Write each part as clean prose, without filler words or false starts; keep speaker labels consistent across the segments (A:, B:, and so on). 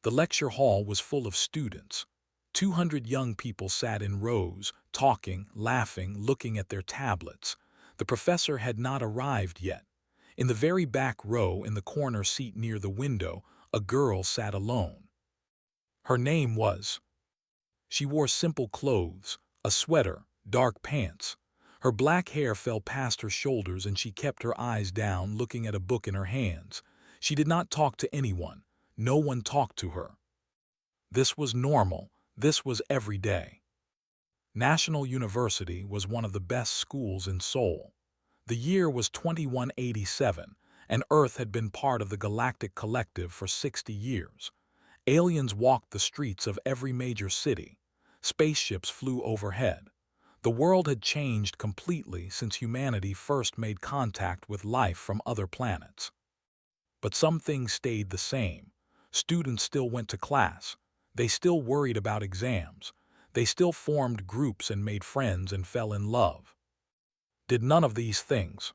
A: The lecture hall was full of students. 200 young people sat in rows, talking, laughing, looking at their tablets. The professor had not arrived yet. In the very back row, in the corner seat near the window, a girl sat alone. Her name was. She wore simple clothes, a sweater, dark pants. Her black hair fell past her shoulders and she kept her eyes down, looking at a book in her hands. She did not talk to anyone. No one talked to her. This was normal. This was every day. National University was one of the best schools in Seoul. The year was 2187, and Earth had been part of the Galactic Collective for 60 years. Aliens walked the streets of every major city. Spaceships flew overhead. The world had changed completely since humanity first made contact with life from other planets. But some things stayed the same. Students still went to class. They still worried about exams. They still formed groups and made friends and fell in love. Did none of these things.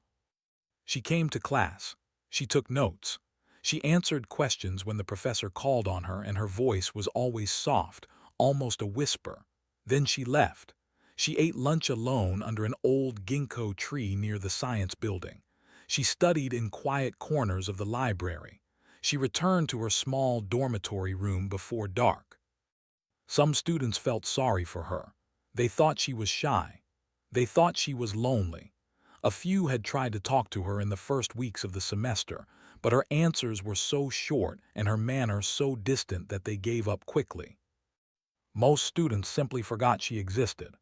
A: She came to class. She took notes. She answered questions when the professor called on her, and her voice was always soft, almost a whisper. Then she left. She ate lunch alone under an old ginkgo tree near the science building. She studied in quiet corners of the library. She returned to her small dormitory room before dark. Some students felt sorry for her. They thought she was shy. They thought she was lonely. A few had tried to talk to her in the first weeks of the semester, but her answers were so short and her manner so distant that they gave up quickly. Most students simply forgot she existed.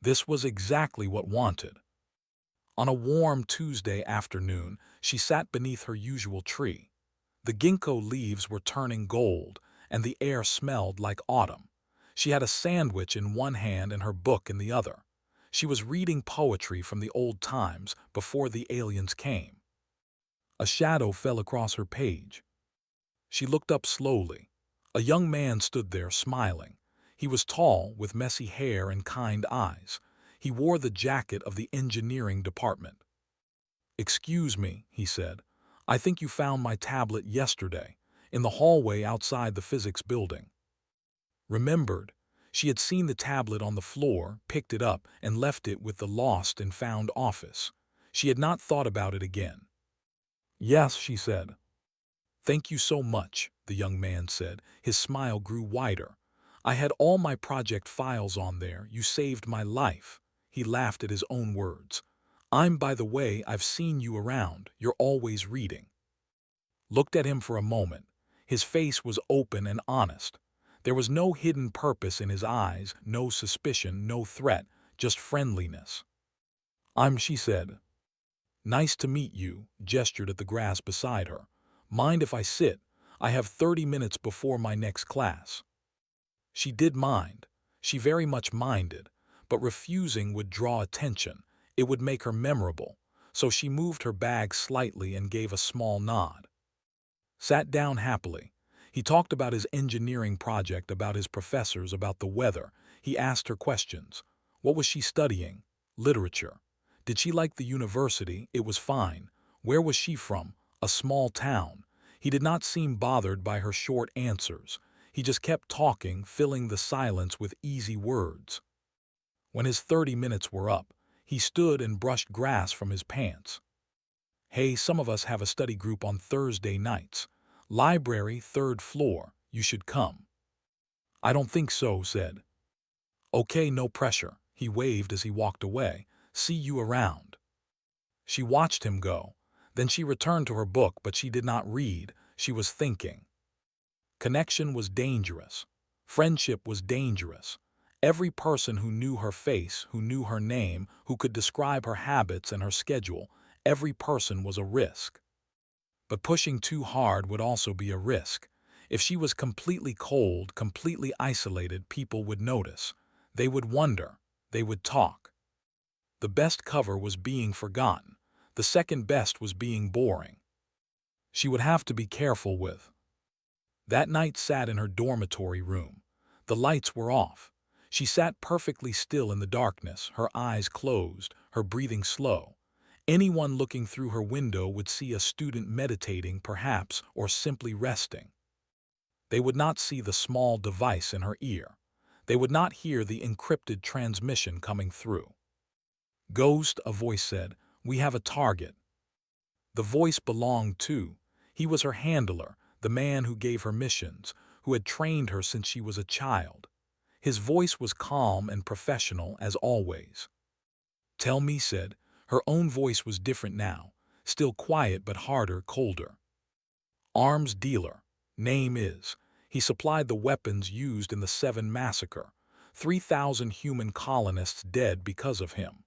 A: This was exactly what wanted. On a warm Tuesday afternoon, she sat beneath her usual tree. The ginkgo leaves were turning gold, and the air smelled like autumn. She had a sandwich in one hand and her book in the other. She was reading poetry from the old times before the aliens came. A shadow fell across her page. She looked up slowly. A young man stood there smiling. He was tall, with messy hair and kind eyes. He wore the jacket of the engineering department. "Excuse me," he said. "I think you found my tablet yesterday, in the hallway outside the physics building." Remembered. She had seen the tablet on the floor, picked it up, and left it with the lost and found office. She had not thought about it again. "Yes," she said. "Thank you so much," the young man said. His smile grew wider. "I had all my project files on there. You saved my life." He laughed at his own words. By the way, I've seen you around. You're always reading." Looked at him for a moment. His face was open and honest. There was no hidden purpose in his eyes, no suspicion, no threat, just friendliness. She said. "Nice to meet you," gestured at the grass beside her. "Mind if I sit? I have 30 minutes before my next class." She did mind. She very much minded, but refusing would draw attention. It would make her memorable, so she moved her bag slightly and gave a small nod. Sat down happily. He talked about his engineering project, about his professors, about the weather. He asked her questions. What was she studying? Literature. Did she like the university? It was fine. Where was she from? A small town. He did not seem bothered by her short answers. He just kept talking, filling the silence with easy words. When his 30 minutes were up, he stood and brushed grass from his pants. "Hey, some of us have a study group on Thursday nights. Library, 3rd floor. You should come." "I don't think so," said. "Okay, no pressure." He waved as he walked away. "See you around." She watched him go. Then she returned to her book, but she did not read. She was thinking. Connection was dangerous. Friendship was dangerous. Every person who knew her face, who knew her name, who could describe her habits and her schedule, every person was a risk. But pushing too hard would also be a risk. If she was completely cold, completely isolated, people would notice. They would wonder. They would talk. The best cover was being forgotten. The second best was being boring. She would have to be careful with. That night sat in her dormitory room. The lights were off. She sat perfectly still in the darkness, her eyes closed, her breathing slow. Anyone looking through her window would see a student meditating, perhaps, or simply resting. They would not see the small device in her ear. They would not hear the encrypted transmission coming through. "Ghost," a voice said, "we have a target." The voice belonged to. He was her handler, the man who gave her missions, who had trained her since she was a child. His voice was calm and professional as always. "Tell me," said. Her own voice was different now, still quiet but harder, colder. "Arms dealer. Name is." He supplied the weapons used in the 7 massacre. 3,000 human colonists dead because of him.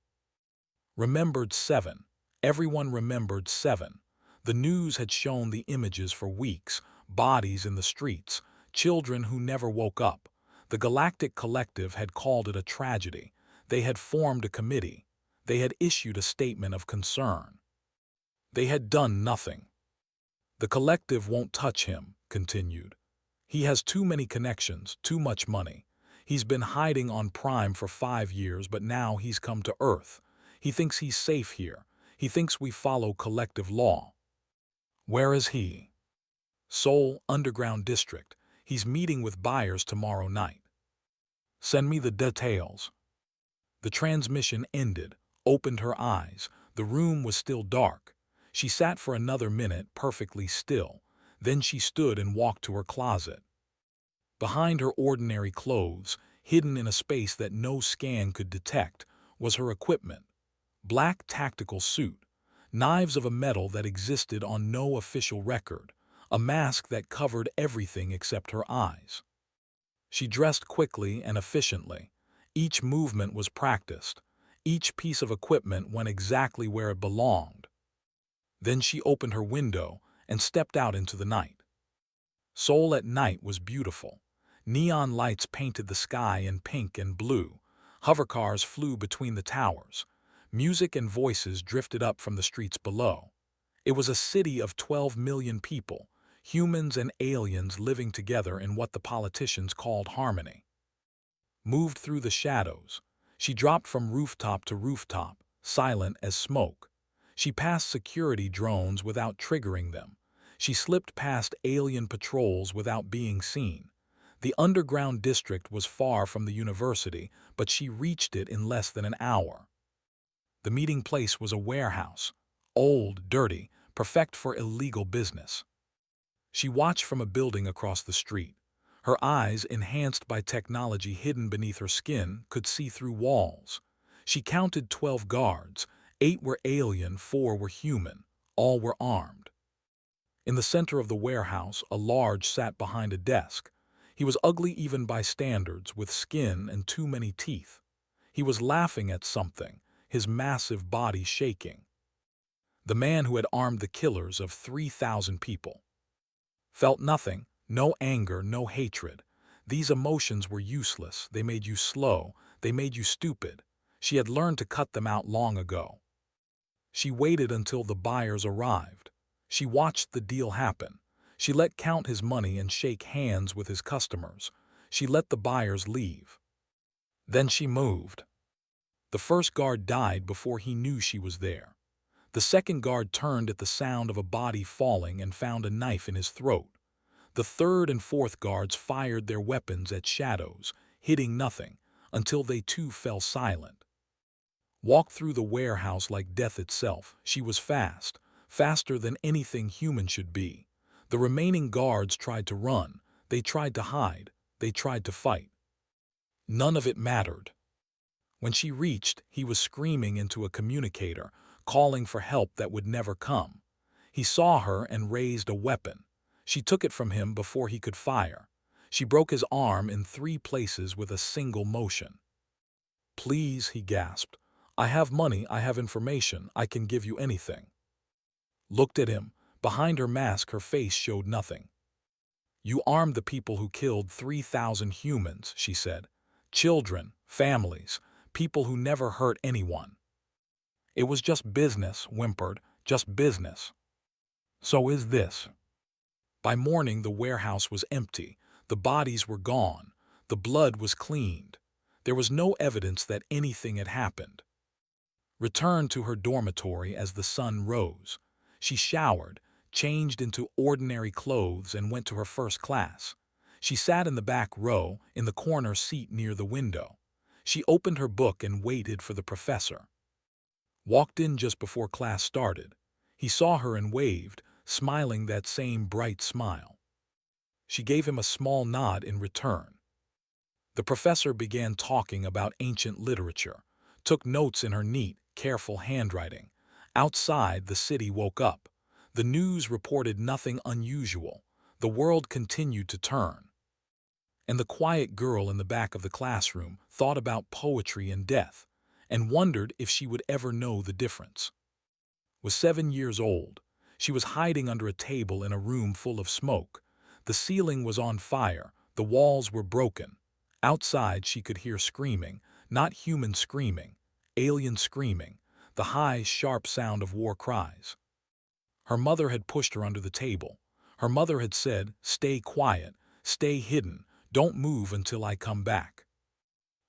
A: Remembered 7. Everyone remembered 7. The news had shown the images for weeks, bodies in the streets, children who never woke up. The Galactic Collective had called it a tragedy. They had formed a committee. They had issued a statement of concern. They had done nothing. "The Collective won't touch him," continued. "He has too many connections, too much money. He's been hiding on Prime for 5 years, but now he's come to Earth. He thinks he's safe here. He thinks we follow collective law." "Where is he?" "Seoul, Underground District. He's meeting with buyers tomorrow night." "Send me the details." The transmission ended, opened her eyes. The room was still dark. She sat for another minute, perfectly still. Then she stood and walked to her closet. Behind her ordinary clothes, hidden in a space that no scan could detect, was her equipment. Black tactical suit, knives of a metal that existed on no official record, a mask that covered everything except her eyes. She dressed quickly and efficiently. Each movement was practiced. Each piece of equipment went exactly where it belonged. Then she opened her window and stepped out into the night. Seoul at night was beautiful. Neon lights painted the sky in pink and blue. Hovercars flew between the towers. Music and voices drifted up from the streets below. It was a city of 12 million people, humans and aliens living together in what the politicians called harmony. Moved through the shadows. She dropped from rooftop to rooftop, silent as smoke. She passed security drones without triggering them. She slipped past alien patrols without being seen. The underground district was far from the university, but she reached it in less than an hour. The meeting place was a warehouse, old, dirty, perfect for illegal business. She watched from a building across the street. Her eyes, enhanced by technology hidden beneath her skin, could see through walls. She counted 12 guards. 8 were alien, 4 were human. All were armed. In the center of the warehouse, a large sat behind a desk. He was ugly even by standards, with skin and too many teeth. He was laughing at something, his massive body shaking. The man who had armed the killers of 3,000 people. Felt nothing, no anger, no hatred. These emotions were useless. They made you slow. They made you stupid. She had learned to cut them out long ago. She waited until the buyers arrived. She watched the deal happen. She let count his money and shake hands with his customers. She let the buyers leave. Then she moved. The first guard died before he knew she was there. The second guard turned at the sound of a body falling and found a knife in his throat. The third and fourth guards fired their weapons at shadows, hitting nothing, until they too fell silent. Walked through the warehouse like death itself. She was fast, faster than anything human should be. The remaining guards tried to run. They tried to hide. They tried to fight. None of it mattered. When she reached, he was screaming into a communicator, calling for help that would never come. He saw her and raised a weapon. She took it from him before he could fire. She broke his arm in 3 places with a single motion. "Please," he gasped. "I have money, I have information, I can give you anything." Looked at him. Behind her mask, her face showed nothing. "You armed the people who killed 3,000 humans," she said. "Children, families, people who never hurt anyone." "It was just business," whimpered, "just business." "So is this." By morning, the warehouse was empty. The bodies were gone. The blood was cleaned. There was no evidence that anything had happened. Returned to her dormitory as the sun rose. She showered, changed into ordinary clothes, and went to her first class. She sat in the back row, in the corner seat near the window. She opened her book and waited for the professor. Walked in just before class started. He saw her and waved, smiling that same bright smile. She gave him a small nod in return. The professor began talking about ancient literature, took notes in her neat, careful handwriting. Outside, the city woke up. The news reported nothing unusual. The world continued to turn. And the quiet girl in the back of the classroom thought about poetry and death, and wondered if she would ever know the difference. Was 7 years old. She was hiding under a table in a room full of smoke. The ceiling was on fire, the walls were broken. Outside she could hear screaming, not human screaming, alien screaming, the high, sharp sound of war cries. Her mother had pushed her under the table. Her mother had said, "Stay quiet, stay hidden, don't move until I come back."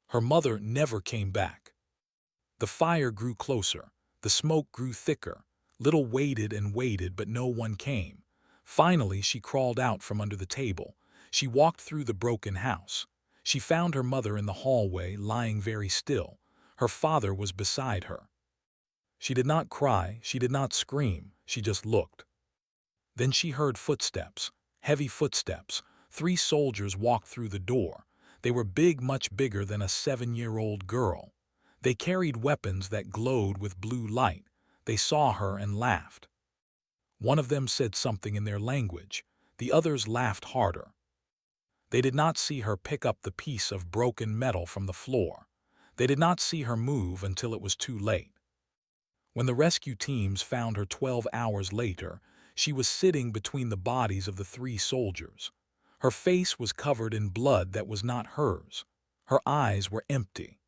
A: Her mother never came back. The fire grew closer, the smoke grew thicker. Little waited and waited, but no one came. Finally, she crawled out from under the table. She walked through the broken house. She found her mother in the hallway, lying very still. Her father was beside her. She did not cry, she did not scream, she just looked. Then she heard footsteps, heavy footsteps. 3 soldiers walked through the door. They were big, much bigger than a 7-year-old girl. They carried weapons that glowed with blue light. They saw her and laughed. One of them said something in their language. The others laughed harder. They did not see her pick up the piece of broken metal from the floor. They did not see her move until it was too late. When the rescue teams found her 12 hours later, she was sitting between the bodies of the 3 soldiers. Her face was covered in blood that was not hers. Her eyes were empty.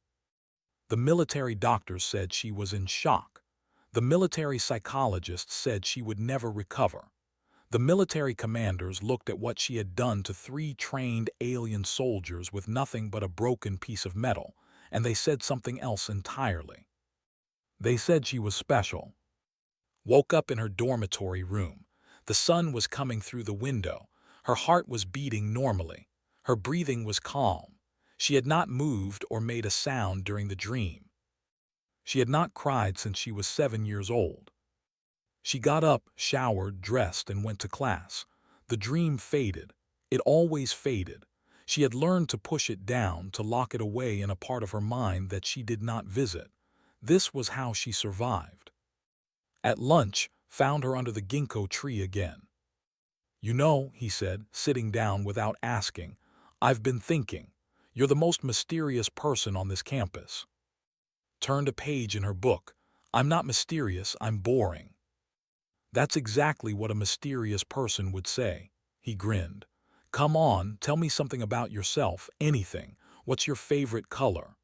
A: The military doctors said she was in shock. The military psychologists said she would never recover. The military commanders looked at what she had done to 3 trained alien soldiers with nothing but a broken piece of metal, and they said something else entirely. They said she was special. Woke up in her dormitory room. The sun was coming through the window. Her heart was beating normally. Her breathing was calm. She had not moved or made a sound during the dream. She had not cried since she was 7 years old. She got up, showered, dressed, and went to class. The dream faded. It always faded. She had learned to push it down, to lock it away in a part of her mind that she did not visit. This was how she survived. At lunch, found her under the ginkgo tree again. "You know," he said, sitting down without asking, "I've been thinking. You're the most mysterious person on this campus." Turned a page in her book. "I'm not mysterious, I'm boring." That's exactly what a mysterious person would say. He grinned. "Come on, tell me something about yourself, anything. What's your favorite color?"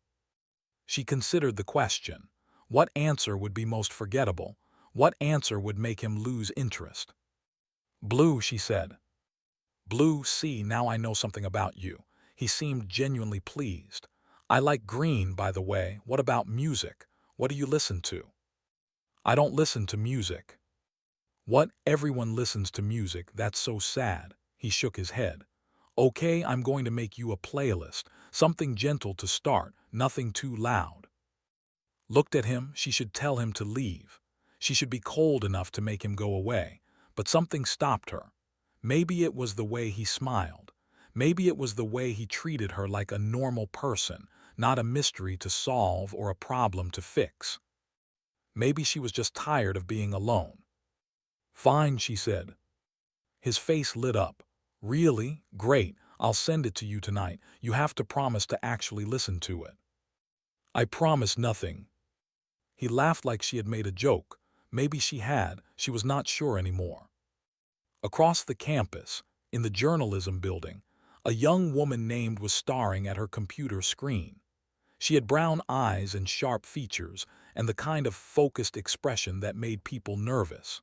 A: She considered the question. What answer would be most forgettable? What answer would make him lose interest? "Blue," she said. "Blue, see, now I know something about you." He seemed genuinely pleased. "I like green, by the way. What about music? What do you listen to?" "I don't listen to music." "What? Everyone listens to music. That's so sad." He shook his head. "Okay, I'm going to make you a playlist. Something gentle to start, nothing too loud." Looked at him. She should tell him to leave. She should be cold enough to make him go away. But something stopped her. Maybe it was the way he smiled. Maybe it was the way he treated her like a normal person, not a mystery to solve or a problem to fix. Maybe she was just tired of being alone. "Fine," she said. His face lit up. "Really? Great. I'll send it to you tonight. You have to promise to actually listen to it." "I promise nothing." He laughed like she had made a joke. Maybe she had. She was not sure anymore. Across the campus, in the journalism building, a young woman named was staring at her computer screen. She had brown eyes and sharp features, and the kind of focused expression that made people nervous.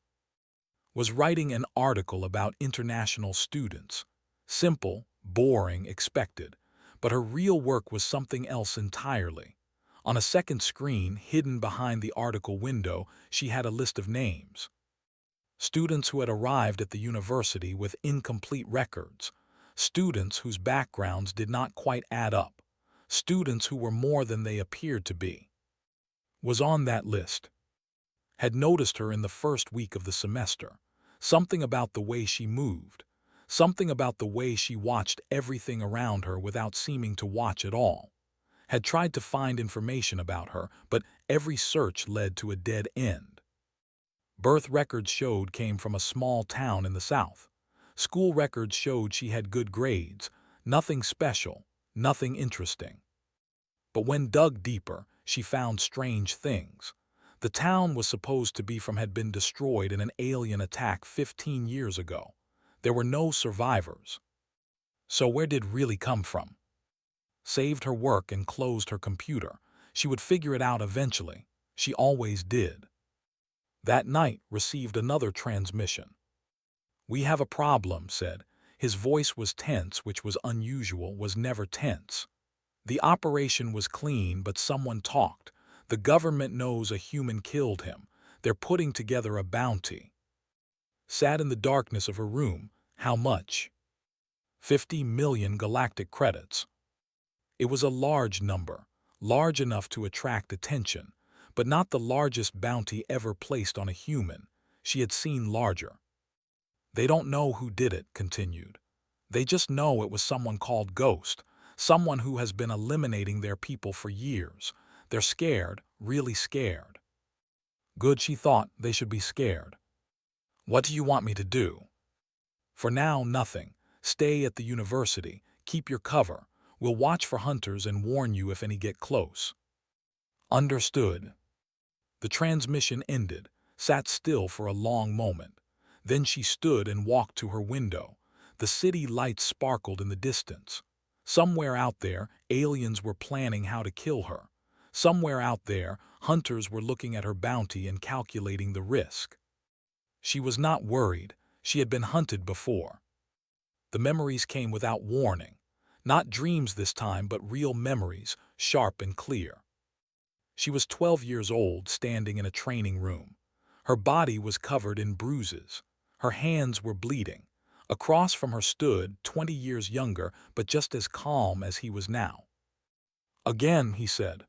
A: Was writing an article about international students. Simple, boring, expected. But her real work was something else entirely. On a second screen, hidden behind the article window, she had a list of names. Students who had arrived at the university with incomplete records. Students whose backgrounds did not quite add up. Students who were more than they appeared to be. Was on that list. Had noticed her in the first week of the semester. Something about the way she moved. Something about the way she watched everything around her without seeming to watch at all. Had tried to find information about her, but every search led to a dead end. Birth records showed came from a small town in the south. School records showed she had good grades, nothing special, nothing interesting. But when dug deeper, she found strange things. The town was supposed to be had been destroyed in an alien attack 15 years ago. There were no survivors. So where did really come from? Saved her work and closed her computer. She would figure it out eventually. She always did. That night received another transmission. "We have a problem," said. His voice was tense, which was unusual, was never tense. The operation was clean, but someone talked. "The government knows a human killed him. They're putting together a bounty." Sat in the darkness of her room. How much? 50 million galactic credits. It was a large number, large enough to attract attention, but not the largest bounty ever placed on a human. She had seen larger. "They don't know who did it," continued. "They just know it was someone called Ghost, someone who has been eliminating their people for years. They're scared, really scared." Good, she thought, they should be scared. "What do you want me to do?" "For now, nothing. Stay at the university, keep your cover. We'll watch for hunters and warn you if any get close." Understood. The transmission ended, sat still for a long moment. Then she stood and walked to her window. The city lights sparkled in the distance. Somewhere out there, aliens were planning how to kill her. Somewhere out there, hunters were looking at her bounty and calculating the risk. She was not worried. She had been hunted before. The memories came without warning. Not dreams this time, but real memories, sharp and clear. She was 12 years old, standing in a training room. Her body was covered in bruises. Her hands were bleeding. Across from her stood, 20 years younger, but just as calm as he was now. "Again," he said.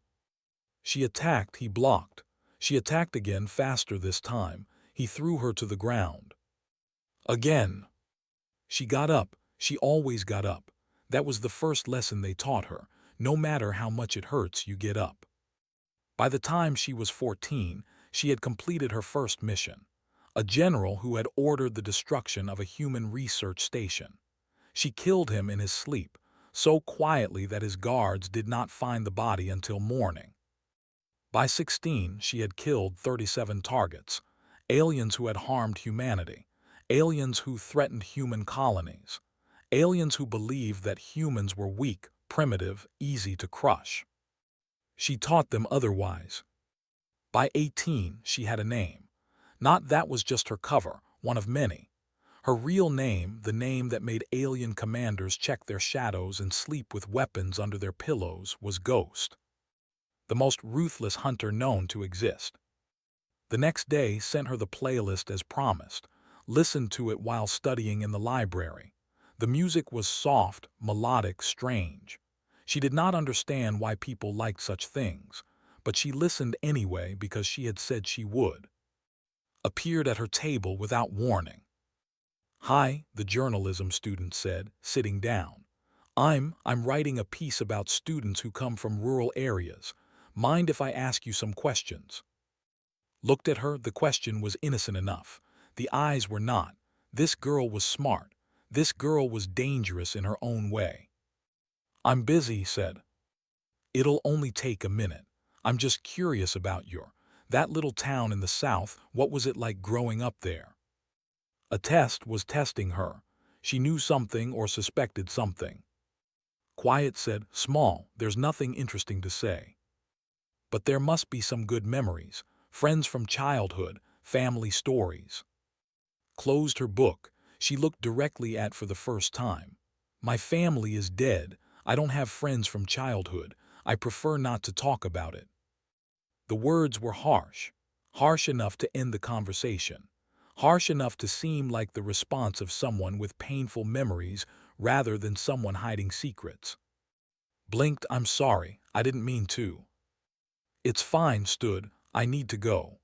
A: She attacked, he blocked. She attacked again, faster this time. He threw her to the ground. Again. She got up. She always got up. That was the first lesson they taught her. No matter how much it hurts, you get up. By the time she was 14, she had completed her first mission. A general who had ordered the destruction of a human research station. She killed him in his sleep, so quietly that his guards did not find the body until morning. By 16, she had killed 37 targets. Aliens who had harmed humanity. Aliens who threatened human colonies. Aliens who believed that humans were weak, primitive, easy to crush. She taught them otherwise. By 18, she had a name. Not that was just her cover, one of many. Her real name, the name that made alien commanders check their shadows and sleep with weapons under their pillows, was Ghost. The most ruthless hunter known to exist. The next day sent her the playlist as promised. Listened to it while studying in the library. The music was soft, melodic, strange. She did not understand why people liked such things, but she listened anyway because she had said she would. Appeared at her table without warning. "Hi," the journalism student said, sitting down. I'm writing a piece about students who come from rural areas. Mind if I ask you some questions?" Looked at her, the question was innocent enough. The eyes were not. This girl was smart. This girl was dangerous in her own way. "I'm busy," said. "It'll only take a minute. I'm just curious about that little town in the south. What was it like growing up there?" A test was testing her. She knew something or suspected something. Quiet, said, "Small, there's nothing interesting to say. But there must be some good memories, friends from childhood, family stories." Closed her book. She looked directly at for the first time. "My family is dead. I don't have friends from childhood. I prefer not to talk about it." The words were harsh. Harsh enough to end the conversation. Harsh enough to seem like the response of someone with painful memories rather than someone hiding secrets. Blinked, I'm sorry, I didn't mean to. It's fine, stood, I need to go.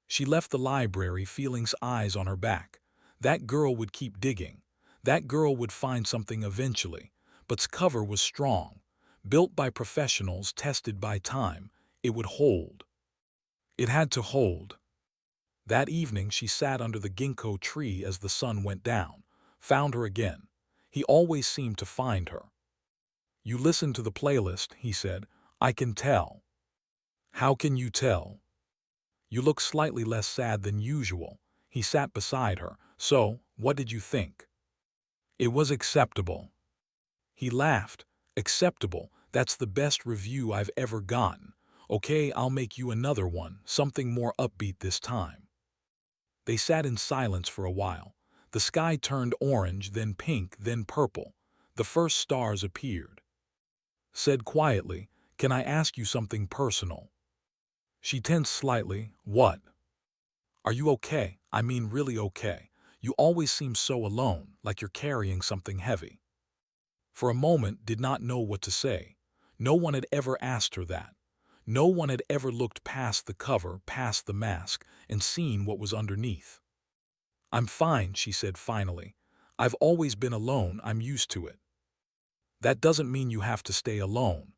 A: She left the library, feeling's eyes on her back. That girl would keep digging. That girl would find something eventually. But's cover was strong. Built by professionals, tested by time. It would hold. It had to hold. That evening she sat under the ginkgo tree as the sun went down. Found her again. He always seemed to find her. You listen to the playlist, he said. I can tell. How can you tell? You look slightly less sad than usual. He sat beside her. So, what did you think? It was acceptable. He laughed. Acceptable, that's the best review I've ever gotten. Okay, I'll make you another one, something more upbeat this time. They sat in silence for a while. The sky turned orange, then pink, then purple. The first stars appeared. Said quietly, can I ask you something personal? She tensed slightly. What? Are you okay? I mean really okay. You always seem so alone, like you're carrying something heavy. For a moment, did not know what to say. No one had ever asked her that. No one had ever looked past the cover, past the mask, and seen what was underneath. I'm fine, she said finally. I've always been alone, I'm used to it. That doesn't mean you have to stay alone.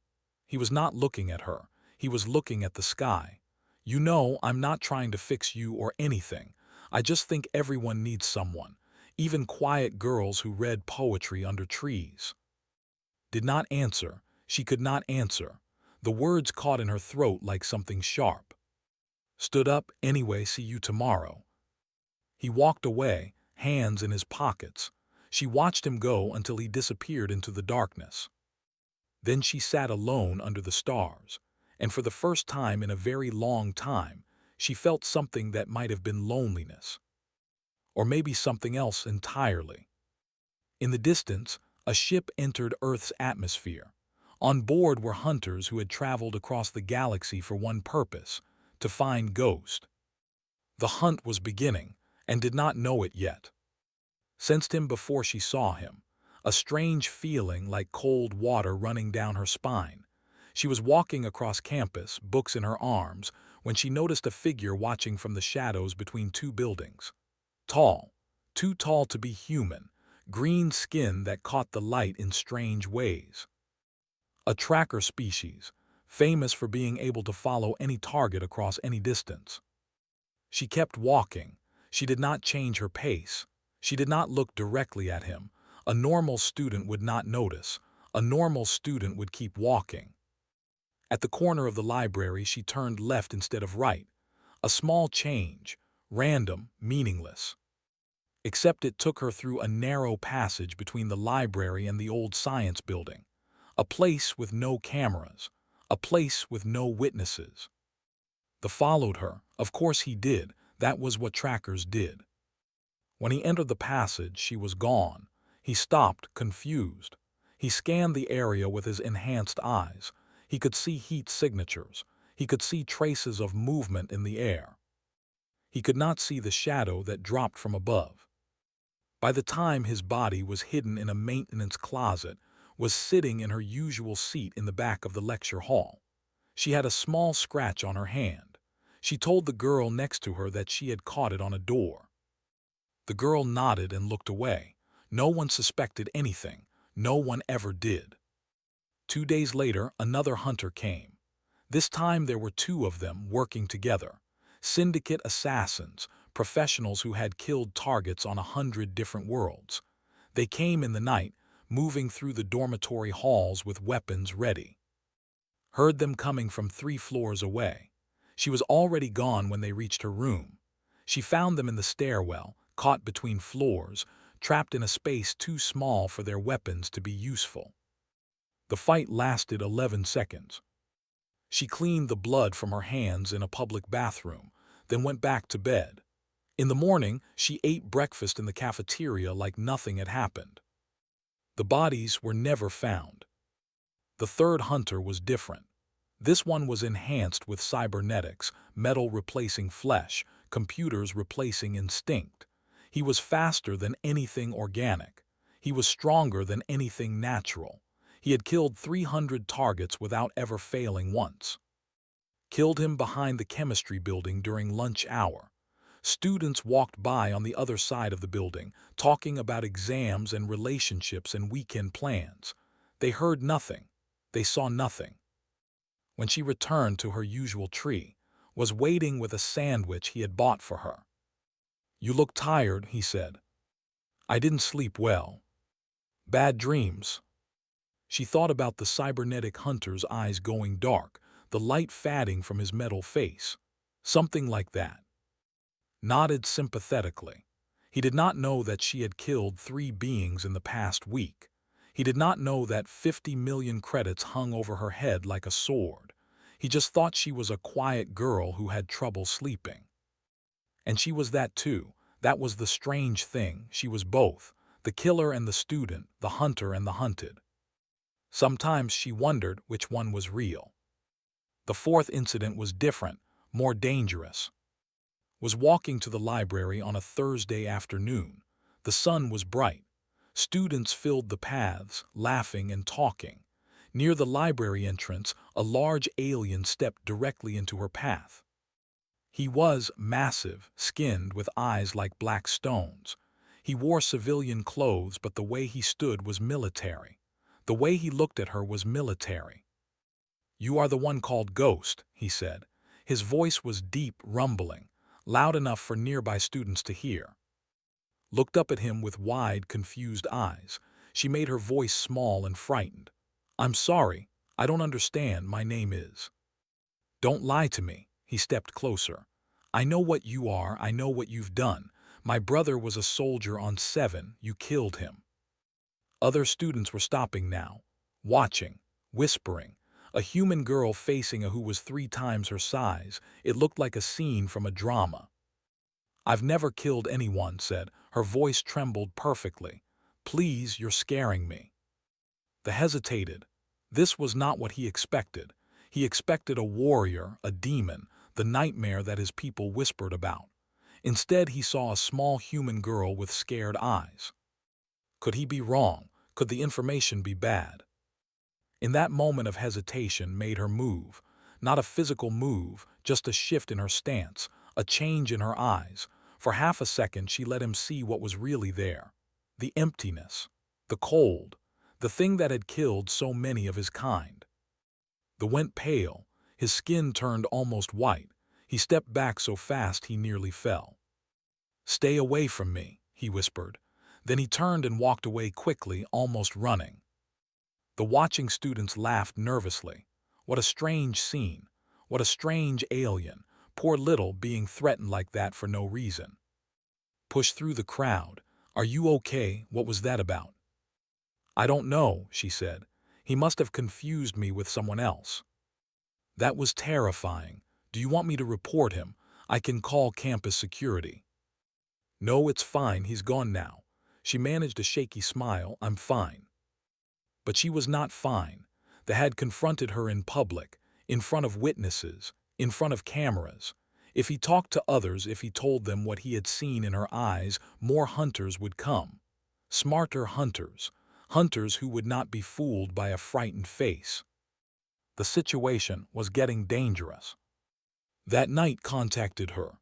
A: He was not looking at her. He was looking at the sky. You know, I'm not trying to fix you or anything. I just think everyone needs someone, even quiet girls who read poetry under trees. Did not answer. She could not answer. The words caught in her throat like something sharp. Stood up, anyway, see you tomorrow. He walked away, hands in his pockets. She watched him go until he disappeared into the darkness. Then she sat alone under the stars, and for the first time in a very long time, she felt something that might have been loneliness. Or maybe something else entirely. In the distance, a ship entered Earth's atmosphere. On board were hunters who had traveled across the galaxy for one purpose, to find Ghost. The hunt was beginning, and did not know it yet. Sensed him before she saw him, a strange feeling like cold water running down her spine. She was walking across campus, books in her arms, when she noticed a figure watching from the shadows between two buildings. Tall, too tall to be human, green skin that caught the light in strange ways. A tracker species, famous for being able to follow any target across any distance. She kept walking. She did not change her pace. She did not look directly at him. A normal student would not notice. A normal student would keep walking. At the corner of the library, she turned left instead of right. A small change, random, meaningless. Except it took her through a narrow passage between the library and the old science building. A place with no cameras. A place with no witnesses. The followed her. Of course he did. That was what trackers did. When he entered the passage, she was gone. He stopped, confused. He scanned the area with his enhanced eyes. He could see heat signatures. He could see traces of movement in the air. He could not see the shadow that dropped from above. By the time his body was hidden in a maintenance closet, was sitting in her usual seat in the back of the lecture hall. She had a small scratch on her hand. She told the girl next to her that she had caught it on a door. The girl nodded and looked away. No one suspected anything. No one ever did. 2 days later, another hunter came. This time there were 2 of them working together. Syndicate assassins, professionals who had killed targets on 100 different worlds. They came in the night, moving through the dormitory halls with weapons ready. Heard them coming from 3 floors away. She was already gone when they reached her room. She found them in the stairwell, caught between floors, trapped in a space too small for their weapons to be useful. The fight lasted 11 seconds. She cleaned the blood from her hands in a public bathroom, then went back to bed. In the morning, she ate breakfast in the cafeteria like nothing had happened. The bodies were never found. The third hunter was different. This one was enhanced with cybernetics, metal replacing flesh, computers replacing instinct. He was faster than anything organic. He was stronger than anything natural. He had killed 300 targets without ever failing once. Killed him behind the chemistry building during lunch hour. Students walked by on the other side of the building, talking about exams and relationships and weekend plans. They heard nothing. They saw nothing. When she returned to her usual tree, was waiting with a sandwich he had bought for her. "You look tired," he said. "I didn't sleep well. Bad dreams." She thought about the cybernetic hunter's eyes going dark, the light fading from his metal face. Something like that. Nodded sympathetically. He did not know that she had killed 3 beings in the past week. He did not know that 50 million credits hung over her head like a sword. He just thought she was a quiet girl who had trouble sleeping. And she was that too. That was the strange thing. She was both, the killer and the student, the hunter and the hunted. Sometimes she wondered which one was real. The 4th incident was different, more dangerous. Was walking to the library on a Thursday afternoon. The sun was bright. Students filled the paths, laughing and talking. Near the library entrance, a large alien stepped directly into her path. He was massive, skinned, with eyes like black stones. He wore civilian clothes, but the way he stood was military. The way he looked at her was military. "You are the one called Ghost," he said. His voice was deep, rumbling, loud enough for nearby students to hear. Looked up at him with wide, confused eyes. She made her voice small and frightened. "I'm sorry. I don't understand. My name is—" "Don't lie to me." He stepped closer. "I know what you are. I know what you've done. My brother was a soldier on 7. You killed him." Other students were stopping now, watching, whispering. A human girl facing a who was 3 times her size. It looked like a scene from a drama. "I've never killed anyone," said. Her voice trembled perfectly. "Please, you're scaring me." The hesitated. This was not what he expected. He expected a warrior, a demon, the nightmare that his people whispered about. Instead, he saw a small human girl with scared eyes. Could he be wrong? Could the information be bad? In that moment of hesitation made her move. Not a physical move, just a shift in her stance, a change in her eyes. For half a second she let him see what was really there. The emptiness, the cold, the thing that had killed so many of his kind. The went pale, his skin turned almost white. He stepped back so fast he nearly fell. "Stay away from me," he whispered. Then he turned and walked away quickly, almost running. The watching students laughed nervously. What a strange scene. What a strange alien. Poor little being threatened like that for no reason. Pushed through the crowd. "Are you okay? What was that about?" "I don't know," she said. "He must have confused me with someone else." "That was terrifying. Do you want me to report him? I can call campus security." "No, it's fine. He's gone now." She managed a shaky smile. "I'm fine." But she was not fine. They had confronted her in public, in front of witnesses, in front of cameras. If he talked to others, if he told them what he had seen in her eyes, more hunters would come. Smarter hunters. Hunters who would not be fooled by a frightened face. The situation was getting dangerous. That night contacted her.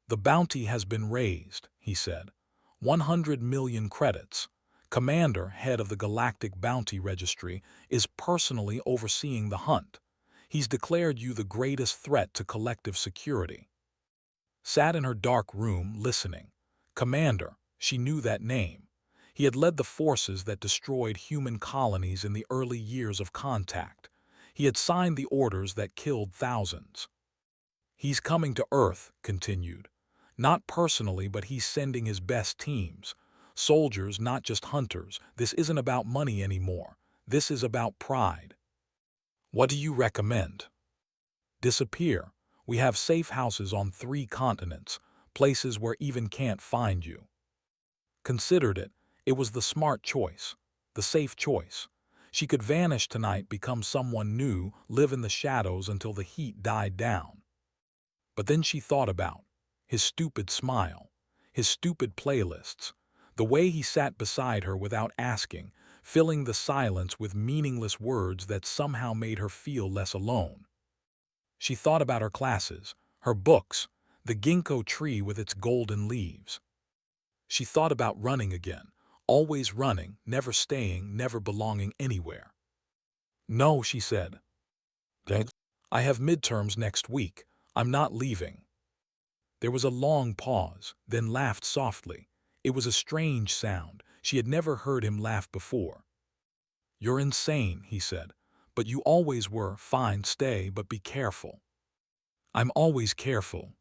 A: "The bounty has been raised," he said. 100 million credits. Commander, head of the Galactic Bounty Registry, is personally overseeing the hunt. He's declared you the greatest threat to collective security. Sat in her dark room, listening. Commander, she knew that name. He had led the forces that destroyed human colonies in the early years of contact. He had signed the orders that killed thousands. "He's coming to Earth," continued. "Not personally, but he's sending his best teams. Soldiers, not just hunters. This isn't about money anymore. This is about pride." "What do you recommend?" "Disappear. We have safe houses on 3 continents, places where even can't find you." Considered it. It was the smart choice, the safe choice. She could vanish tonight, become someone new, live in the shadows until the heat died down. But then she thought about his stupid smile, his stupid playlists, The way he sat beside her without asking, filling the silence with meaningless words that somehow made her feel less alone. She thought about her classes, her books, the ginkgo tree with its golden leaves. She thought about running again, always running, never staying, never belonging anywhere. "No," she said. "Dad, I have midterms next week. I'm not leaving." There was a long pause, then laughed softly. It was a strange sound. She had never heard him laugh before. "You're insane," he said. "But you always were. Fine, stay, but be careful." "I'm always careful."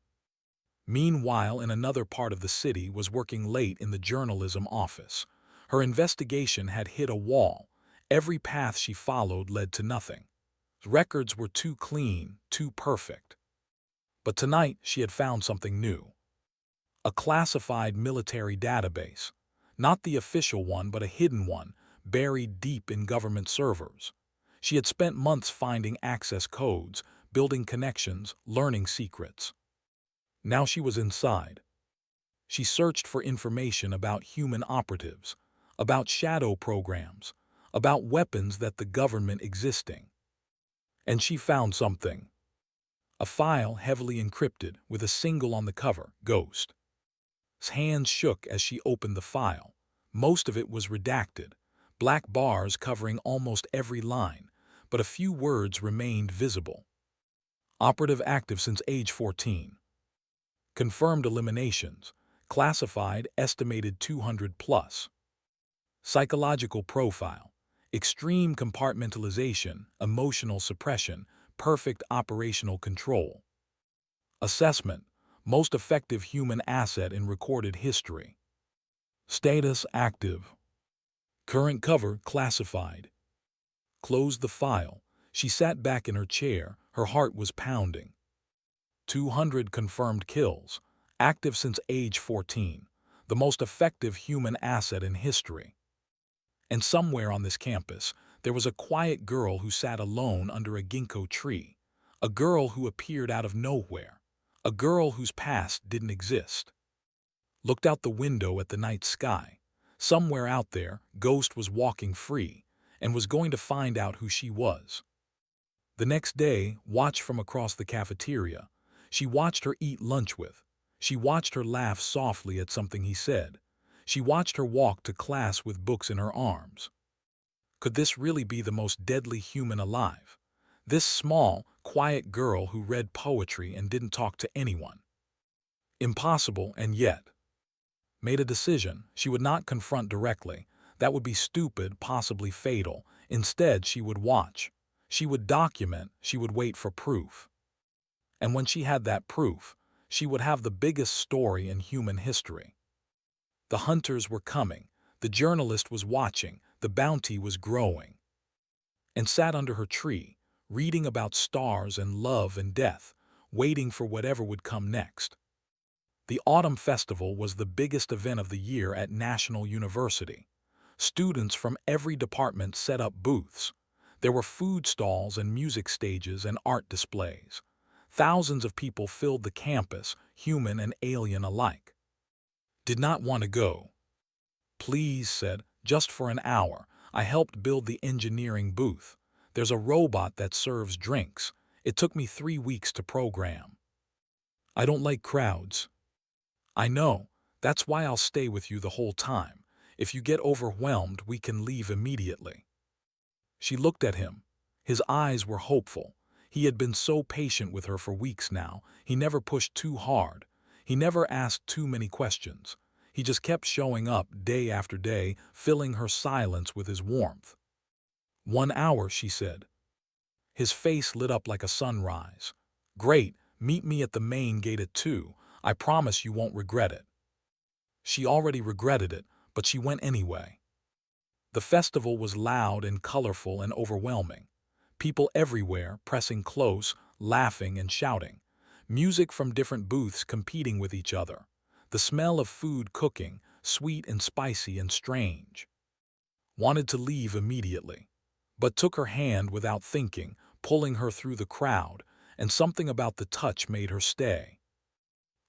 A: Meanwhile, in another part of the city was working late in the journalism office. Her investigation had hit a wall. Every path she followed led to nothing. Records were too clean, too perfect. But tonight she had found something new. A classified military database. Not the official one, but a hidden one, buried deep in government servers. She had spent months finding access codes, building connections, learning secrets. Now she was inside. She searched for information about human operatives, about shadow programs, about weapons that the government existing. And she found something. A file heavily encrypted with a single on the cover, Ghost. His hands shook as she opened the file. Most of it was redacted, black bars covering almost every line, but a few words remained visible. Operative active since age 14. Confirmed eliminations. Classified estimated 200 plus. Psychological profile. Extreme compartmentalization, emotional suppression, perfect operational control. Assessment. Most effective human asset in recorded history. Status active. Current cover classified. Closed the file. She sat back in her chair. Her heart was pounding. 200 confirmed kills. Active since age 14. The most effective human asset in history. And somewhere on this campus, there was a quiet girl who sat alone under a ginkgo tree. A girl who appeared out of nowhere. A girl whose past didn't exist. Looked out the window at the night sky. Somewhere out there, Ghost was walking free and was going to find out who she was. The next day, watched from across the cafeteria. She watched her eat lunch with. She watched her laugh softly at something he said. She watched her walk to class with books in her arms. Could this really be the most deadly human alive? This small, quiet girl who read poetry and didn't talk to anyone. Impossible, and yet. Made a decision. She would not confront directly. That would be stupid, possibly fatal. Instead, she would watch. She would document. She would wait for proof. And when she had that proof, she would have the biggest story in human history. The hunters were coming. The journalist was watching. The bounty was growing. And sat under her tree, reading about stars and love and death, waiting for whatever would come next. The Autumn Festival was the biggest event of the year at National University. Students from every department set up booths. There were food stalls and music stages and art displays. Thousands of people filled the campus, human and alien alike. Did not want to go. "Please," said, "just for an hour. I helped build the engineering booth. There's a robot that serves drinks. It took me 3 weeks to program." "I don't like crowds." "I know. That's why I'll stay with you the whole time. If you get overwhelmed, we can leave immediately." She looked at him. His eyes were hopeful. He had been so patient with her for weeks now. He never pushed too hard. He never asked too many questions. He just kept showing up day after day, filling her silence with his warmth. "1 hour," she said. His face lit up like a sunrise. "Great, meet me at the main gate at 2. I promise you won't regret it." She already regretted it, but she went anyway. The festival was loud and colorful and overwhelming. People everywhere, pressing close, laughing and shouting. Music from different booths competing with each other. The smell of food cooking, sweet and spicy and strange. Wanted to leave immediately, but took her hand without thinking, pulling her through the crowd, and something about the touch made her stay.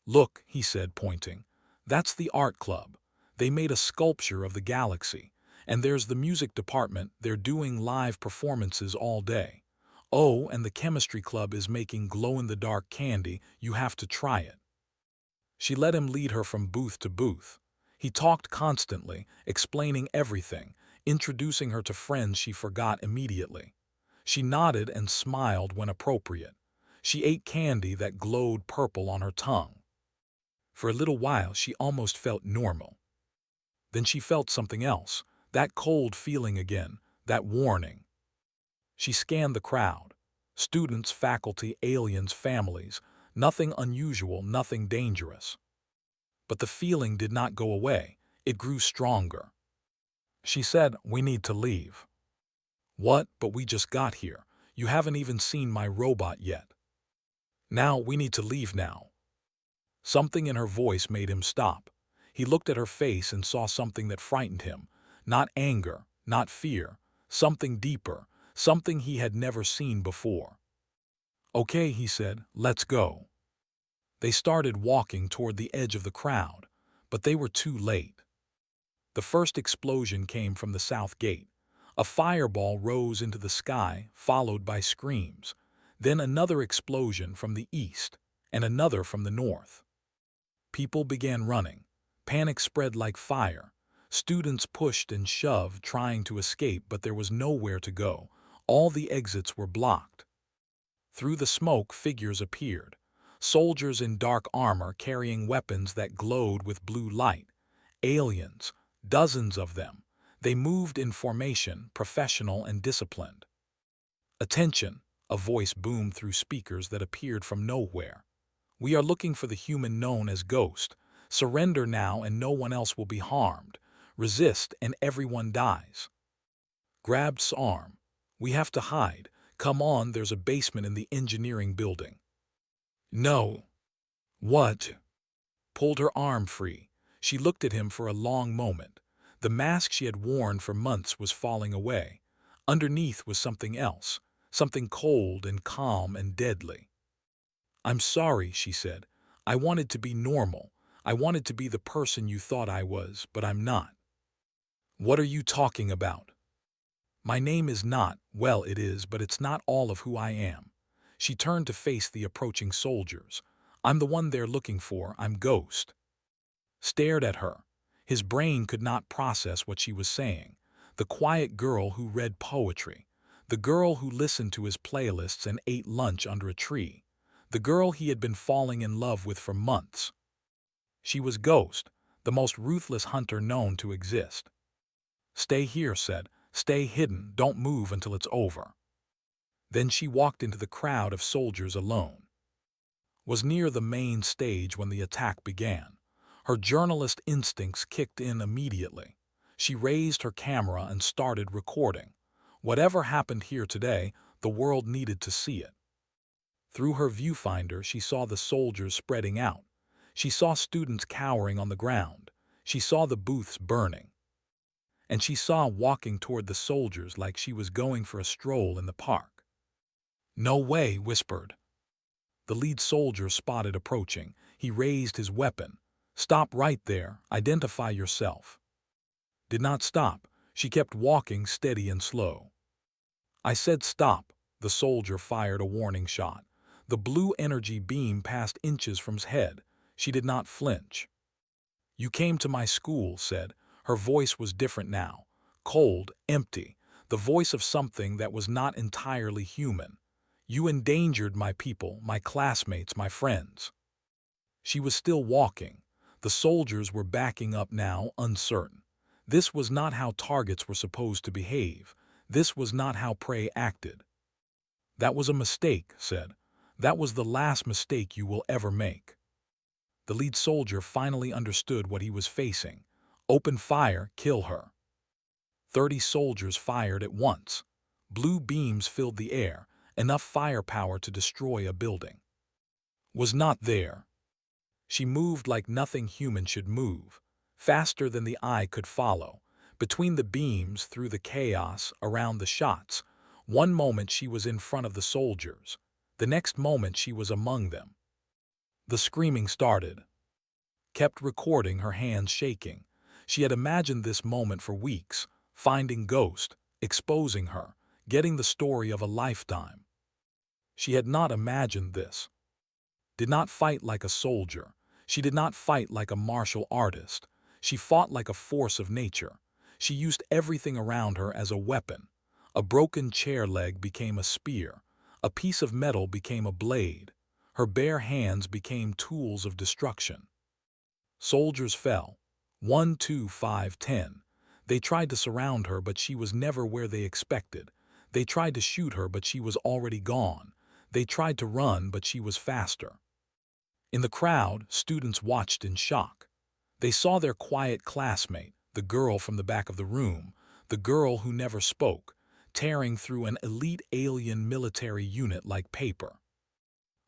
A: "Look," he said, pointing. "That's the art club. They made a sculpture of the galaxy. And there's the music department, they're doing live performances all day. Oh, and the chemistry club is making glow-in-the-dark candy, you have to try it. She let him lead her from booth to booth. He talked constantly, explaining everything, introducing her to friends she forgot immediately. She nodded and smiled when appropriate. She ate candy that glowed purple on her tongue. For a little while she almost felt normal. Then she felt something else, that cold feeling again, that warning. She scanned the crowd. Students, faculty, aliens, families. Nothing unusual, nothing dangerous. But the feeling did not go away. It grew stronger. She said, "We need to leave." "What? But we just got here. You haven't even seen my robot yet." "Now, we need to leave now." Something in her voice made him stop. He looked at her face and saw something that frightened him. Not anger, not fear. Something deeper, something he had never seen before. "Okay," he said, "let's go." They started walking toward the edge of the crowd, but they were too late. The first explosion came from the south gate. A fireball rose into the sky, followed by screams. Then another explosion from the east, and another from the north. People began running. Panic spread like fire. Students pushed and shoved, trying to escape, but there was nowhere to go. All the exits were blocked. Through the smoke, figures appeared. Soldiers in dark armor carrying weapons that glowed with blue light. Aliens, dozens of them. They moved in formation, professional and disciplined. "Attention!" a voice boomed through speakers that appeared from nowhere. "We are looking for the human known as Ghost. Surrender now and no one else will be harmed. Resist and everyone dies." Grabbed's arm. "We have to hide. Come on, there's a basement in the engineering building." "No." "What?" Pulled her arm free. She looked at him for a long moment. The mask she had worn for months was falling away. Underneath was something else, something cold and calm and deadly. "I'm sorry," she said. "I wanted to be normal. I wanted to be the person you thought I was, but I'm not." "What are you talking about?" "My name is not, well, it is, but it's not all of who I am." She turned to face the approaching soldiers. "I'm the one they're looking for. I'm Ghost." Stared at her. His brain could not process what she was saying. The quiet girl who read poetry. The girl who listened to his playlists and ate lunch under a tree. The girl he had been falling in love with for months. She was Ghost, the most ruthless hunter known to exist. "Stay here," said. "Stay hidden, don't move until it's over." Then she walked into the crowd of soldiers alone. Was near the main stage when the attack began. Her journalist instincts kicked in immediately. She raised her camera and started recording. Whatever happened here today, the world needed to see it. Through her viewfinder, she saw the soldiers spreading out. She saw students cowering on the ground. She saw the booths burning. And she saw walking toward the soldiers like she was going for a stroll in the park. "No way," whispered. The lead soldier spotted approaching. He raised his weapon. "Stop right there. Identify yourself." Did not stop. She kept walking, steady and slow. "I said stop." The soldier fired a warning shot. The blue energy beam passed inches from his head. She did not flinch. "You came to my school," said. Her voice was different now. Cold, empty. The voice of something that was not entirely human. "You endangered my people, my classmates, my friends." She was still walking. The soldiers were backing up now, uncertain. This was not how targets were supposed to behave. This was not how prey acted. "That was a mistake," said. "That was the last mistake you will ever make." The lead soldier finally understood what he was facing. Open fire, kill her. 30 soldiers fired at once. Blue beams filled the air, enough firepower to destroy a building. Was not there. She moved like nothing human should move, faster than the eye could follow, between the beams, through the chaos, around the shots. One moment she was in front of the soldiers. The next moment she was among them. The screaming started. Kept recording, her hands shaking. She had imagined this moment for weeks, finding Ghost, exposing her, getting the story of a lifetime. She had not imagined this. Did not fight like a soldier. She did not fight like a martial artist. She fought like a force of nature. She used everything around her as a weapon. A broken chair leg became a spear. A piece of metal became a blade. Her bare hands became tools of destruction. Soldiers fell. 1, 2, 5, 10. They tried to surround her, but she was never where they expected. They tried to shoot her, but she was already gone. They tried to run, but she was faster. In the crowd, students watched in shock. They saw their quiet classmate, the girl from the back of the room, the girl who never spoke, tearing through an elite alien military unit like paper.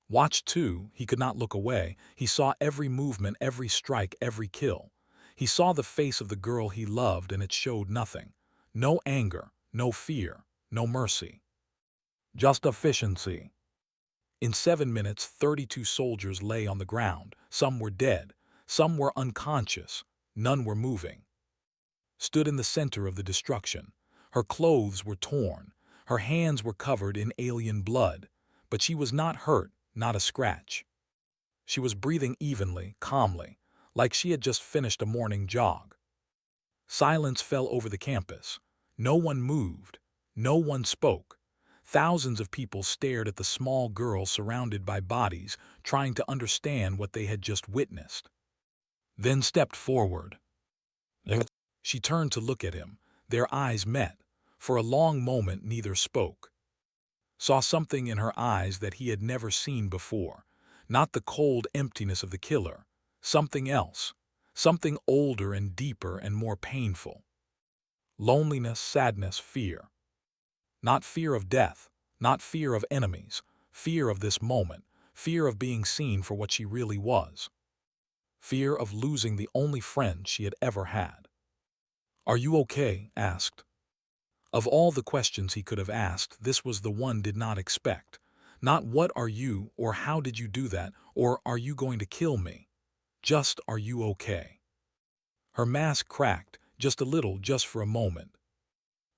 A: Watched too, he could not look away. He saw every movement, every strike, every kill. He saw the face of the girl he loved, and it showed nothing. No anger, no fear, no mercy. Just efficiency. In 7 minutes, 32 soldiers lay on the ground. Some were dead, some were unconscious, none were moving. Stood in the center of the destruction. Her clothes were torn, her hands were covered in alien blood, but she was not hurt, not a scratch. She was breathing evenly, calmly, like she had just finished a morning jog. Silence fell over the campus. No one moved, no one spoke. Thousands of people stared at the small girl surrounded by bodies, trying to understand what they had just witnessed. Then stepped forward. She turned to look at him. Their eyes met. For a long moment neither spoke. Saw something in her eyes that he had never seen before. Not the cold emptiness of the killer. Something else. Something older and deeper and more painful. Loneliness, sadness, fear. Not fear of death, not fear of enemies, fear of this moment, fear of being seen for what she really was. Fear of losing the only friend she had ever had. "Are you okay?" asked. Of all the questions he could have asked, this was the one did not expect. Not "what are you?" or "how did you do that?" or "are you going to kill me?" Just "are you okay?" Her mask cracked, just a little, just for a moment.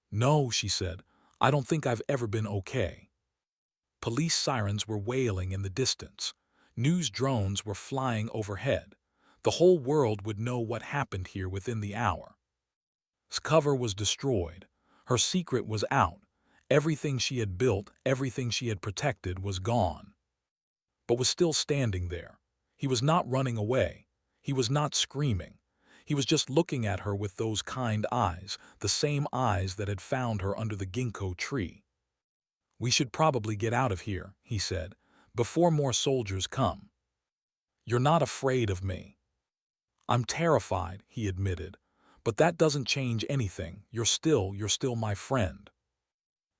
A: "No," she said, "I don't think I've ever been okay." Police sirens were wailing in the distance. News drones were flying overhead. The whole world would know what happened here within the hour. His cover was destroyed. Her secret was out. Everything she had built, everything she had protected was gone. But was still standing there. He was not running away. He was not screaming. He was just looking at her with those kind eyes, the same eyes that had found her under the ginkgo tree. "We should probably get out of here," he said, "before more soldiers come." "You're not afraid of me." "I'm terrified," he admitted. "But that doesn't change anything. You're still my friend."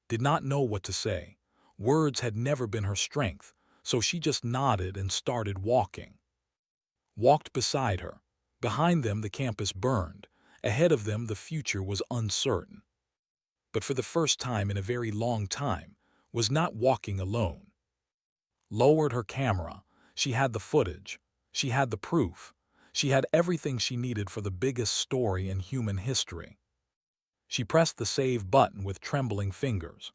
A: Did not know what to say. Words had never been her strength, so she just nodded and started walking. Walked beside her. Behind them the campus burned. Ahead of them the future was uncertain. But for the first time in a very long time, was not walking alone. Lowered her camera. She had the footage. She had the proof. She had everything she needed for the biggest story in human history. She pressed the save button with trembling fingers.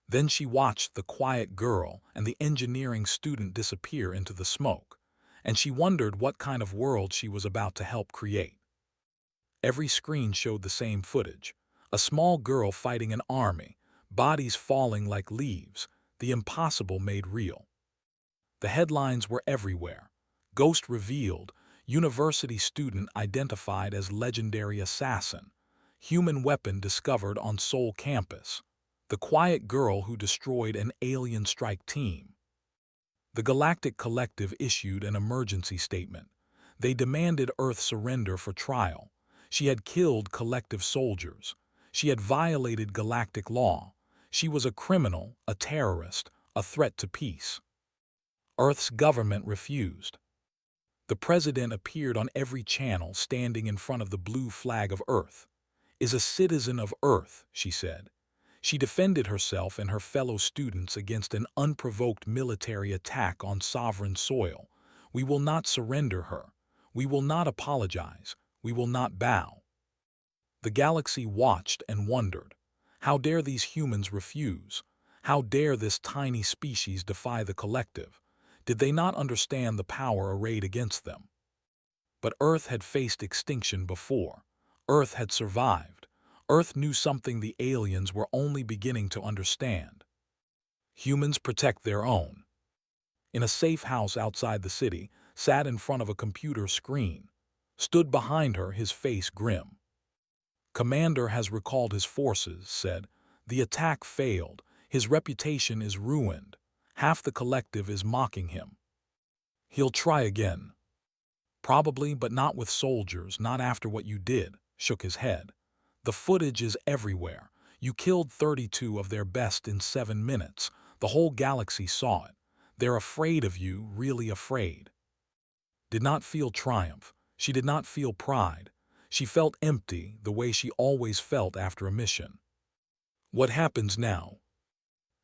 A: Then she watched the quiet girl and the engineering student disappear into the smoke, and she wondered what kind of world she was about to help create. Every screen showed the same footage. A small girl fighting an army, bodies falling like leaves, the impossible made real. The headlines were everywhere. Ghost revealed, university student identified as legendary assassin, human weapon discovered on Seoul campus, the quiet girl who destroyed an alien strike team. The Galactic Collective issued an emergency statement. They demanded Earth surrender for trial. She had killed collective soldiers. She had violated galactic law. She was a criminal, a terrorist, a threat to peace. Earth's government refused. The president appeared on every channel standing in front of the blue flag of Earth. "Is a citizen of Earth," she said. She defended herself and her fellow students against an unprovoked military attack on sovereign soil. "We will not surrender her. We will not apologize. We will not bow. The galaxy watched and wondered. How dare these humans refuse? How dare this tiny species defy the collective? Did they not understand the power arrayed against them? But Earth had faced extinction before. Earth had survived. Earth knew something the aliens were only beginning to understand. Humans protect their own. In a safe house outside the city, sat in front of a computer screen. Stood behind her, his face grim. Commander has recalled his forces, said. The attack failed. His reputation is ruined. Half the collective is mocking him. He'll try again. Probably, but not with soldiers, not after what you did, shook his head. The footage is everywhere. You killed 32 of their best in 7 minutes. The whole galaxy saw it. They're afraid of you, really afraid. Did not feel triumph. She did not feel pride. She felt empty, the way she always felt after a mission. What happens now?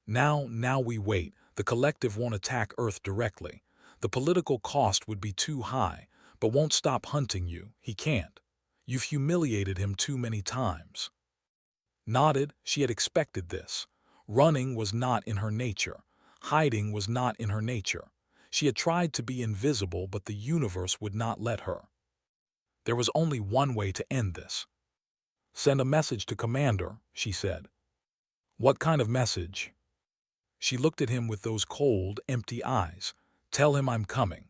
A: Now we wait. The collective won't attack Earth directly. The political cost would be too high, but won't stop hunting you. He can't. You've humiliated him too many times. Nodded, she had expected this. Running was not in her nature. Hiding was not in her nature. She had tried to be invisible, but the universe would not let her. There was only one way to end this. Send a message to Commander, she said. What kind of message? She looked at him with those cold, empty eyes. Tell him I'm coming.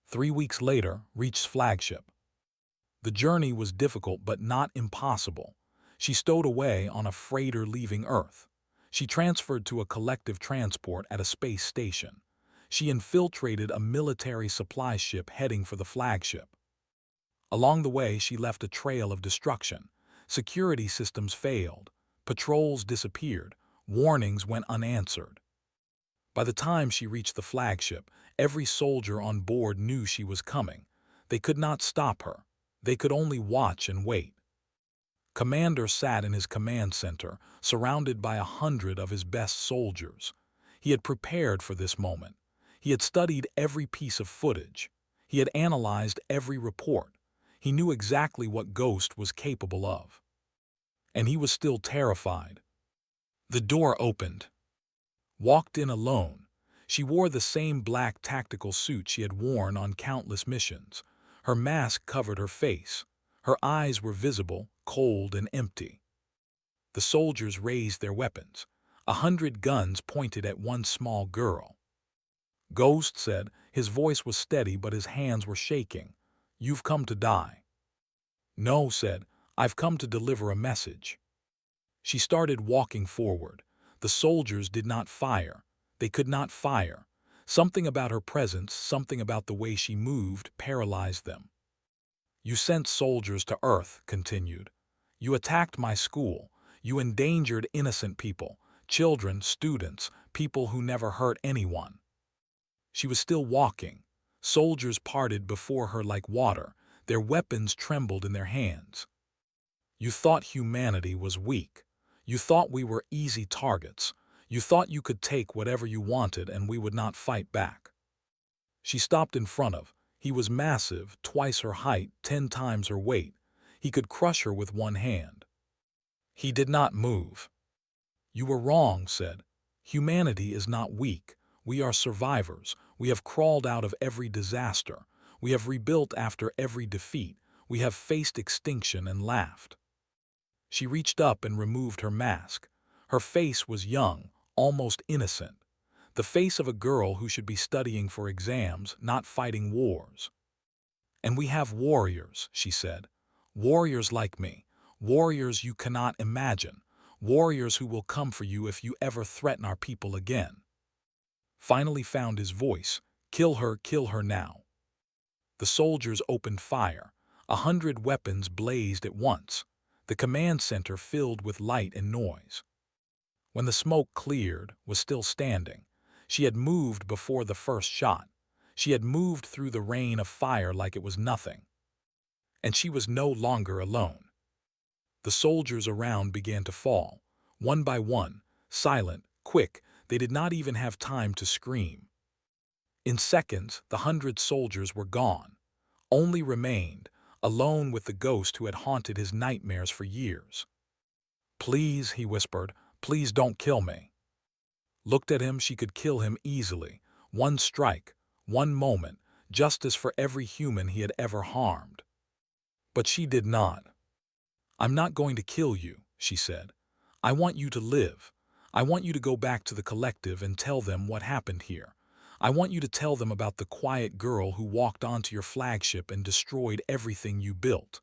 A: 3 weeks later, reached flagship. The journey was difficult but not impossible. She stowed away on a freighter leaving Earth. She transferred to a collective transport at a space station. She infiltrated a military supply ship heading for the flagship. Along the way, she left a trail of destruction. Security systems failed. Patrols disappeared. Warnings went unanswered. By the time she reached the flagship, every soldier on board knew she was coming. They could not stop her. They could only watch and wait. Commander sat in his command center, surrounded by 100 of his best soldiers. He had prepared for this moment. He had studied every piece of footage. He had analyzed every report. He knew exactly what Ghost was capable of. And he was still terrified. The door opened. Walked in alone. She wore the same black tactical suit she had worn on countless missions. Her mask covered her face. Her eyes were visible, cold and empty. The soldiers raised their weapons. 100 guns pointed at one small girl. Ghost said. His voice was steady, but his hands were shaking. You've come to die. No, said. I've come to deliver a message. She started walking forward. The soldiers did not fire. They could not fire. Something about her presence, something about the way she moved, paralyzed them. You sent soldiers to Earth, continued. You attacked my school. You endangered innocent people, children, students, people who never hurt anyone. She was still walking. Soldiers parted before her like water. Their weapons trembled in their hands. You thought humanity was weak. You thought we were easy targets. You thought you could take whatever you wanted and we would not fight back. She stopped in front of. He was massive, twice her height, 10 times her weight. He could crush her with one hand. He did not move. You were wrong, said. Humanity is not weak. We are survivors. We have crawled out of every disaster. We have rebuilt after every defeat. We have faced extinction and laughed. She reached up and removed her mask. Her face was young, almost innocent. The face of a girl who should be studying for exams, not fighting wars. And we have warriors, she said. Warriors like me. Warriors you cannot imagine. Warriors who will come for you if you ever threaten our people again. Finally found his voice. Kill her now. The soldiers opened fire. 100 weapons blazed at once. The command center filled with light and noise. When the smoke cleared, was still standing. She had moved before the first shot. She had moved through the rain of fire like it was nothing. And she was no longer alone. The soldiers around began to fall, one by one, silent, quick. They did not even have time to scream. In seconds, the 100 soldiers were gone. Only remained alone with the ghost who had haunted his nightmares for years. "Please," he whispered, "please don't kill me." Looked at him, she could kill him easily. One strike, one moment, justice for every human he had ever harmed. But she did not. "I'm not going to kill you," she said. "I want you to live. I want you to go back to the collective and tell them what happened here. I want you to tell them about the quiet girl who walked onto your flagship and destroyed everything you built."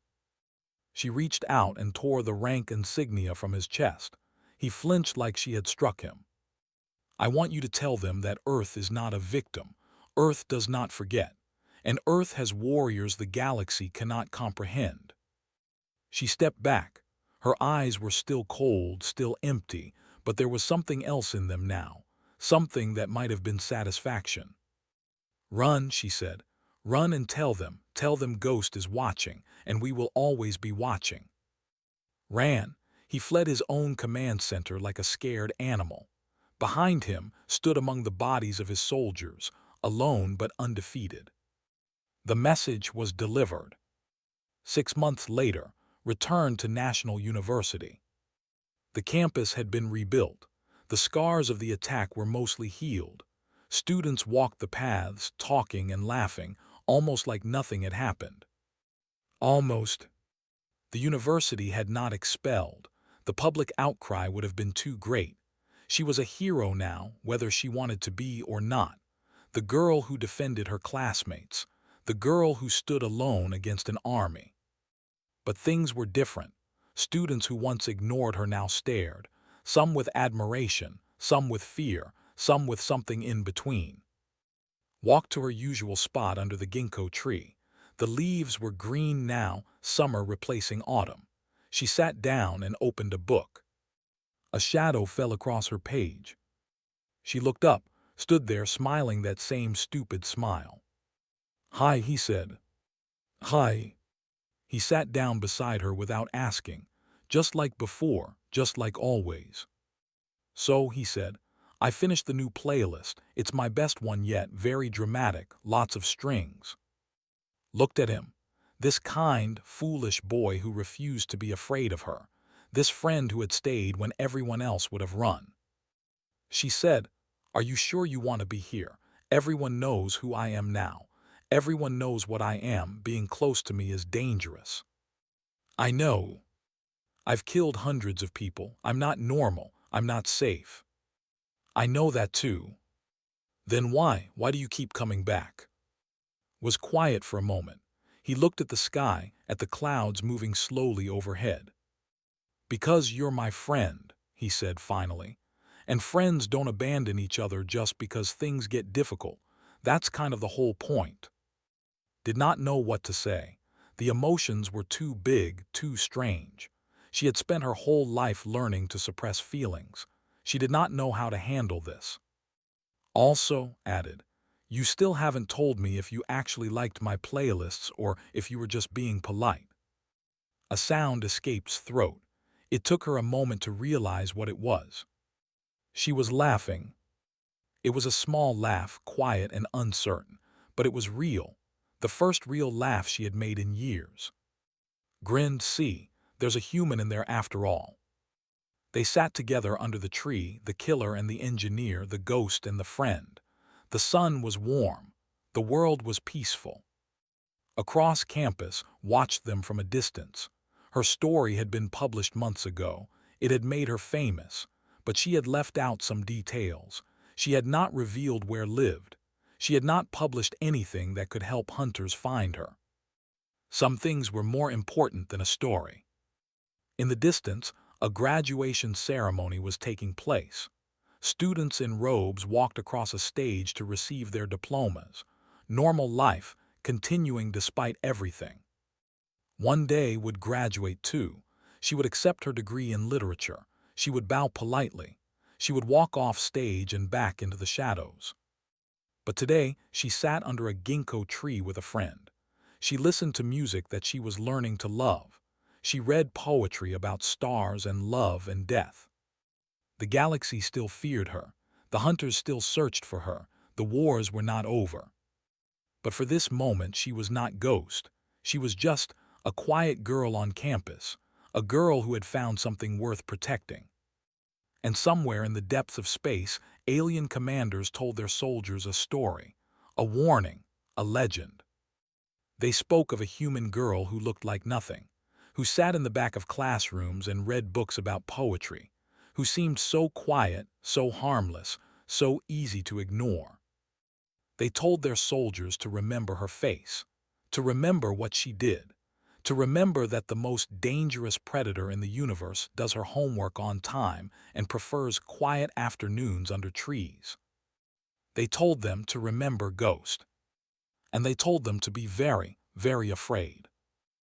A: She reached out and tore the rank insignia from his chest. He flinched like she had struck him. "I want you to tell them that Earth is not a victim. Earth does not forget. And Earth has warriors the galaxy cannot comprehend." She stepped back. Her eyes were still cold, still empty, but there was something else in them now, something that might have been satisfaction. "Run," she said. "Run and tell them Ghost is watching, and we will always be watching." Ran. He fled his own command center like a scared animal. Behind him stood among the bodies of his soldiers, alone but undefeated. The message was delivered. 6 months later, returned to National University. The campus had been rebuilt. The scars of the attack were mostly healed. Students walked the paths, talking and laughing, almost like nothing had happened. Almost. The university had not expelled. The public outcry would have been too great. She was a hero now, whether she wanted to be or not. The girl who defended her classmates. The girl who stood alone against an army. But things were different. Students who once ignored her now stared, some with admiration, some with fear, some with something in between. Walked to her usual spot under the ginkgo tree. The leaves were green now, summer replacing autumn. She sat down and opened a book. A shadow fell across her page. She looked up, stood there smiling that same stupid smile. "Hi," he said. "Hi." He sat down beside her without asking, just like before, just like always. "So," he said, "I finished the new playlist. It's my best one yet, very dramatic, lots of strings." Looked at him. This kind, foolish boy who refused to be afraid of her. This friend who had stayed when everyone else would have run. She said, "Are you sure you want to be here? Everyone knows who I am now. Everyone knows what I am. Being close to me is dangerous." "I know. I've killed hundreds of people. I'm not normal. I'm not safe." "I know that too." "Then why do you keep coming back?" Was quiet for a moment. He looked at the sky, at the clouds moving slowly overhead. "Because you're my friend," he said finally. "And friends don't abandon each other just because things get difficult. That's kind of the whole point." Did not know what to say. The emotions were too big, too strange. She had spent her whole life learning to suppress feelings. She did not know how to handle this. "Also," added, "you still haven't told me if you actually liked my playlists or if you were just being polite." A sound escaped throat. It took her a moment to realize what it was. She was laughing. It was a small laugh, quiet and uncertain, but it was real. The first real laugh she had made in years. Grinned, "See, there's a human in there after all." They sat together under the tree, the killer and the engineer, the ghost and the friend. The sun was warm. The world was peaceful. Across campus, watched them from a distance. Her story had been published months ago. It had made her famous, but she had left out some details. She had not revealed where lived. She had not published anything that could help hunters find her. Some things were more important than a story. In the distance, a graduation ceremony was taking place. Students in robes walked across a stage to receive their diplomas. Normal life, continuing despite everything. One day would graduate too. She would accept her degree in literature. She would bow politely. She would walk off stage and back into the shadows. But today, she sat under a ginkgo tree with a friend. She listened to music that she was learning to love. She read poetry about stars and love and death. The galaxy still feared her. The hunters still searched for her. The wars were not over. But for this moment she was not Ghost. She was just a quiet girl on campus, a girl who had found something worth protecting. And somewhere in the depths of space, alien commanders told their soldiers a story, a warning, a legend. They spoke of a human girl who looked like nothing, who sat in the back of classrooms and read books about poetry, who seemed so quiet, so harmless, so easy to ignore. They told their soldiers to remember her face, to remember what she did, to remember that the most dangerous predator in the universe does her homework on time and prefers quiet afternoons under trees. They told them to remember Ghost. And they told them to be very, very afraid.